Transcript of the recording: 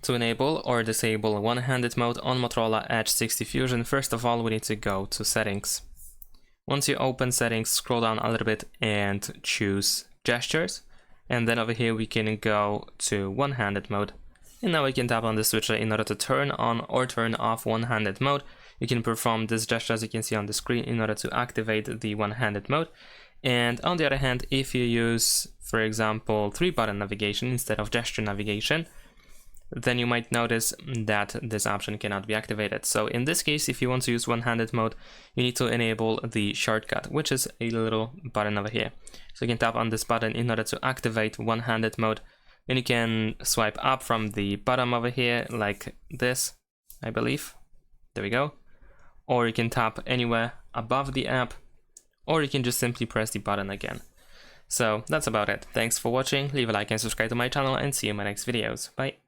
To enable or disable one-handed mode on Motorola Edge 60 Fusion, first of all we need to go to settings. Once you open settings, scroll down a little bit and choose gestures, and then over here we can go to one-handed mode. And now we can tap on the switcher in order to turn on or turn off one-handed mode. You can perform this gesture as you can see on the screen in order to activate the one-handed mode. And on the other hand, if you use, for example, 3-button navigation instead of gesture navigation, then you might notice that this option cannot be activated. So in this case, if you want to use one-handed mode, you need to enable the shortcut, which is a little button over here. So you can tap on this button in order to activate one-handed mode. Then you can swipe up from the bottom over here like this, I believe. There we go. Or you can tap anywhere above the app, or you can just simply press the button again. So that's about it. Thanks for watching, leave a like and subscribe to my channel, and see you in my next videos. Bye!